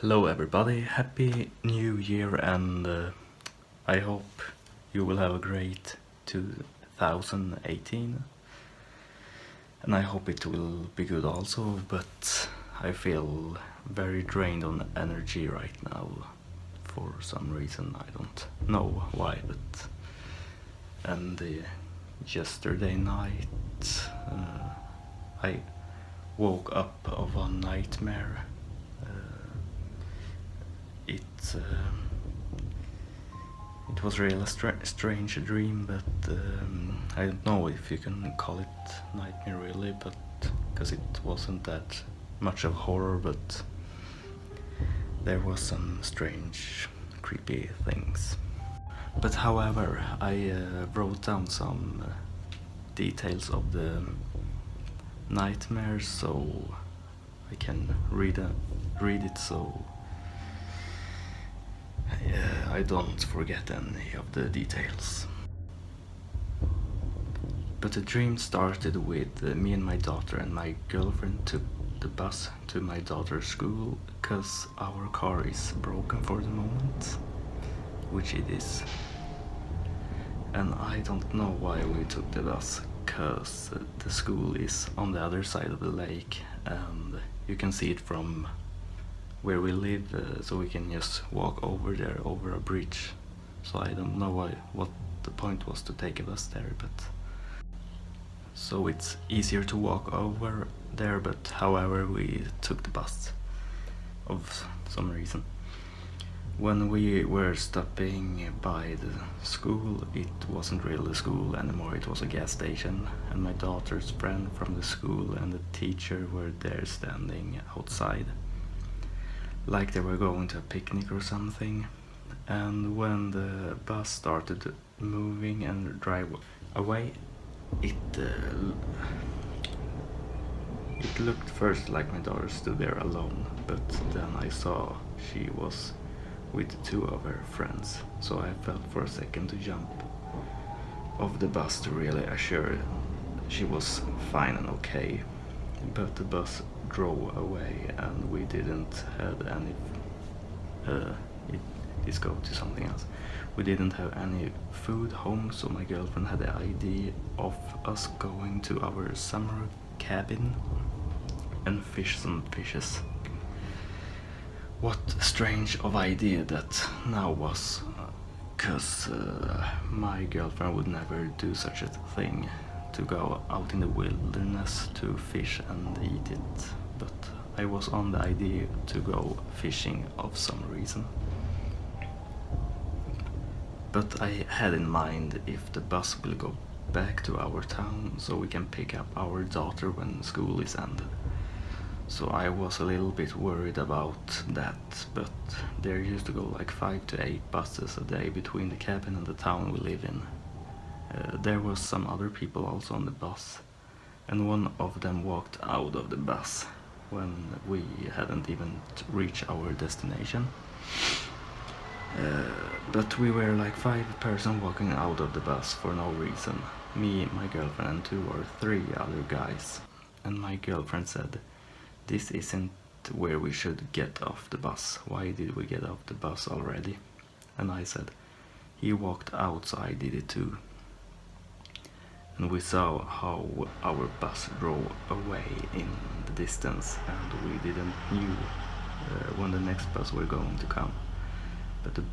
Hello everybody, happy new year, and I hope you will have a great 2018, and I hope it will be good also, but I feel very drained on energy right now for some reason. I don't know why, but and yesterday night I woke up of a nightmare. It it was really a strange dream, but I don't know if you can call it nightmare really, but because it wasn't that much of horror, but there was some strange, creepy things. But however, I wrote down some details of the nightmare, so I can read it, so I don't forget any of the details. But the dream started with me and my daughter and my girlfriend took the bus to my daughter's school because our car is broken for the moment, which it is. And I don't know why we took the bus, because the school is on the other side of the lake and you can see it from where we live, so we can just walk over there over a bridge. So I don't know what the point was to take a bus there, but so it's easier to walk over there, but however we took the bus of some reason. When we were stopping by the school, it wasn't really a school anymore, it was a gas station, and my daughter's friend from the school and the teacher were there standing outside, like they were going to a picnic or something. And when the bus started moving and drive away, it looked first like my daughter stood there alone, but then I saw she was with two of her friends, so I felt for a second to jump off the bus to really assure she was fine and okay. But the bus drove away and we didn't have any let's go to something else. We didn't have any food home, so my girlfriend had the idea of us going to our summer cabin and fish some fishes. What strange of idea that now was, cause my girlfriend would never do such a thing, to go out in the wilderness to fish and eat it, but I was on the idea to go fishing of some reason. But I had in mind if the bus will go back to our town so we can pick up our daughter when school is ended. So I was a little bit worried about that, but there used to go like 5 to 8 buses a day between the cabin and the town we live in. There was some other people also on the bus, and one of them walked out of the bus when we hadn't even reached our destination. But we were like 5 persons walking out of the bus for no reason. Me, my girlfriend, and 2 or 3 other guys. And my girlfriend said, "This isn't where we should get off the bus. Why did we get off the bus already?" And I said, "He walked out, so I did it too." And we saw how our bus drove away in the distance, and we didn't knew when the next bus were going to come. But the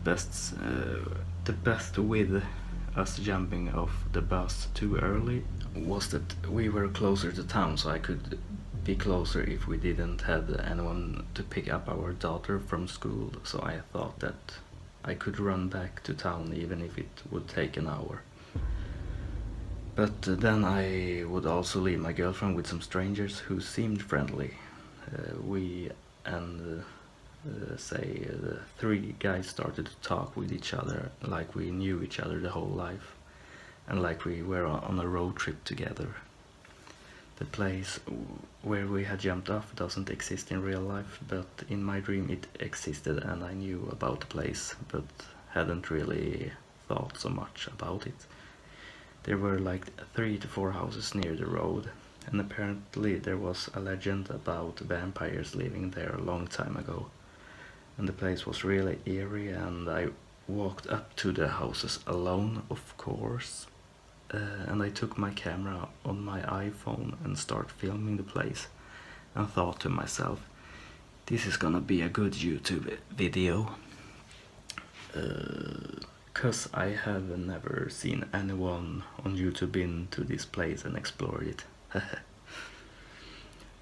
best with us jumping off the bus too early was that we were closer to town, so I could be closer if we didn't have anyone to pick up our daughter from school. So I thought that I could run back to town even if it would take an hour. But then I would also leave my girlfriend with some strangers who seemed friendly. The 3 guys started to talk with each other like we knew each other the whole life, and like we were on a road trip together. The place where we had jumped off doesn't exist in real life, but in my dream it existed, and I knew about the place, but hadn't really thought so much about it. There were like 3 to 4 houses near the road, and apparently there was a legend about vampires living there a long time ago. and the place was really eerie, and I walked up to the houses alone, of course. And I took my camera on my iPhone and started filming the place, and thought to myself, this is gonna be a good YouTube video. Cause I have never seen anyone on YouTube into this place and explored it.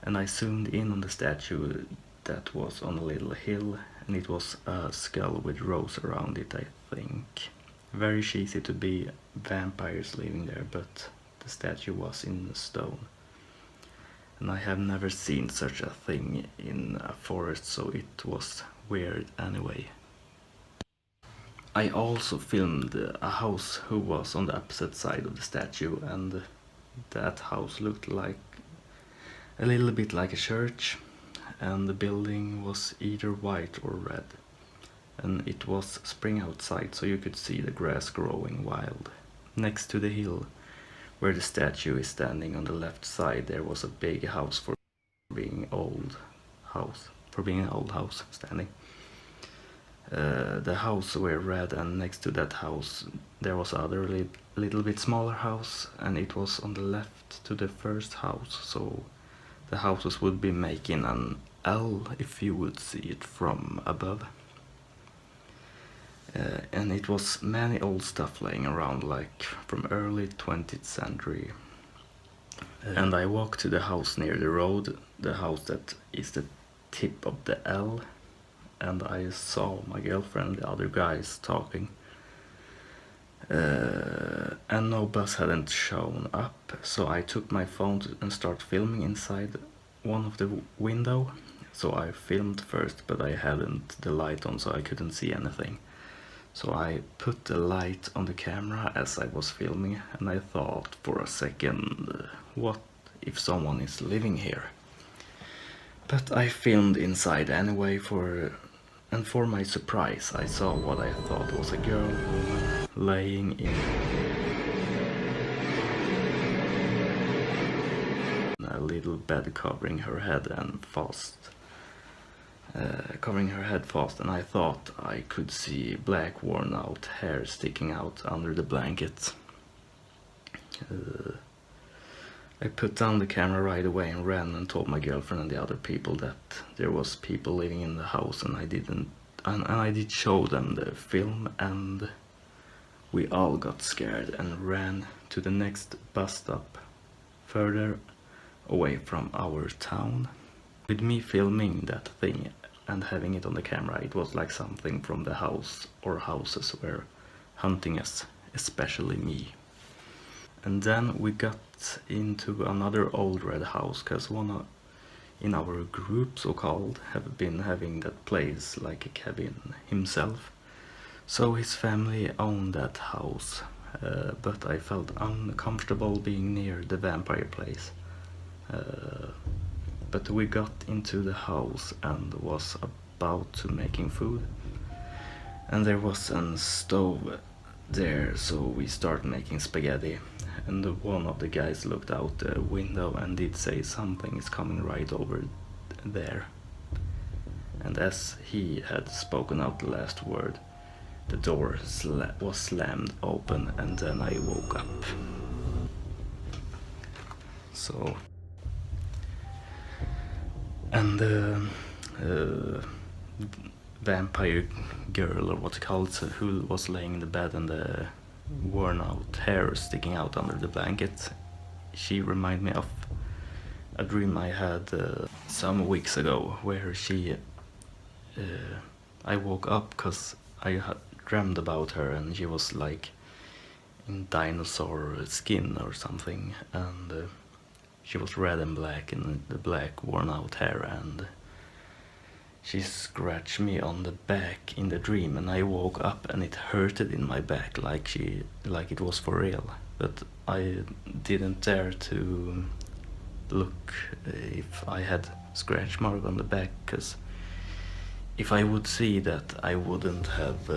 And I zoomed in on the statue that was on a little hill, and it was a skull with rose around it, I think. Very cheesy to be vampires living there, but the statue was in stone. And I have never seen such a thing in a forest, so it was weird anyway. I also filmed a house who was on the opposite side of the statue, and that house looked like a little bit like a church, and the building was either white or red, and it was spring outside, so you could see the grass growing wild. Next to the hill where the statue is standing on the left side, there was a big house for being an old house standing. The house were red, and next to that house there was other little bit smaller house, and it was on the left to the first house, so the houses would be making an L if you would see it from above. And it was many old stuff laying around, like from early 20th century. And I walked to the house near the road, the house that is the tip of the L, and I saw my girlfriend and the other guys talking. And no bus hadn't shown up, so I took my phone and started filming inside one of the window. So I filmed first, but I hadn't the light on, so I couldn't see anything. So I put the light on the camera as I was filming, and I thought for a second, what if someone is living here? But I filmed inside anyway, and for my surprise I saw what I thought was a girl laying in a little bed, covering her head fast, and I thought I could see black worn out hair sticking out under the blanket. I put down the camera right away and ran and told my girlfriend and the other people that there was people living in the house, and I did show them the film, and we all got scared and ran to the next bus stop further away from our town. With me filming that thing and having it on the camera, it was like something from the house or houses were hunting us, especially me. And then we got into another old red house, because one in our group, so-called, have been having that place like a cabin himself. So his family owned that house, but I felt uncomfortable being near the vampire place. But we got into the house and was about to making food, and there was a stove there, so we started making spaghetti, and one of the guys looked out the window and did say something is coming right over there. And as he had spoken out the last word, the door was slammed open, and then I woke up. So, and the vampire girl, or what's it called, who was laying in the bed and the worn out hair sticking out under the blanket, she reminded me of a dream I had some weeks ago, where I woke up because I had dreamed about her, and she was like in dinosaur skin or something, and she was red and black in the black worn out hair, and she scratched me on the back in the dream, and I woke up and it hurted in my back like it was for real. But I didn't dare to look if I had scratch mark on the back, because if I would see that, I wouldn't have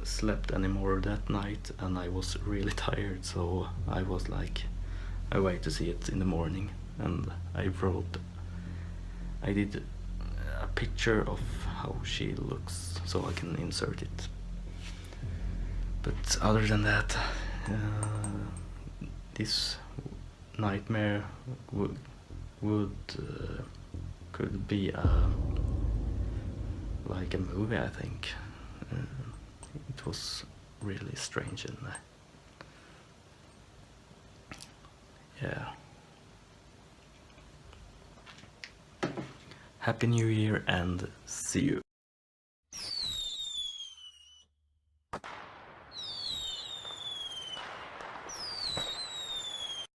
slept anymore that night, and I was really tired, so I was like, I wait to see it in the morning, and I did a picture of how she looks so I can insert it. But other than that, this nightmare could be like a movie, I think. It was really strange, and yeah. Happy New Year and see you.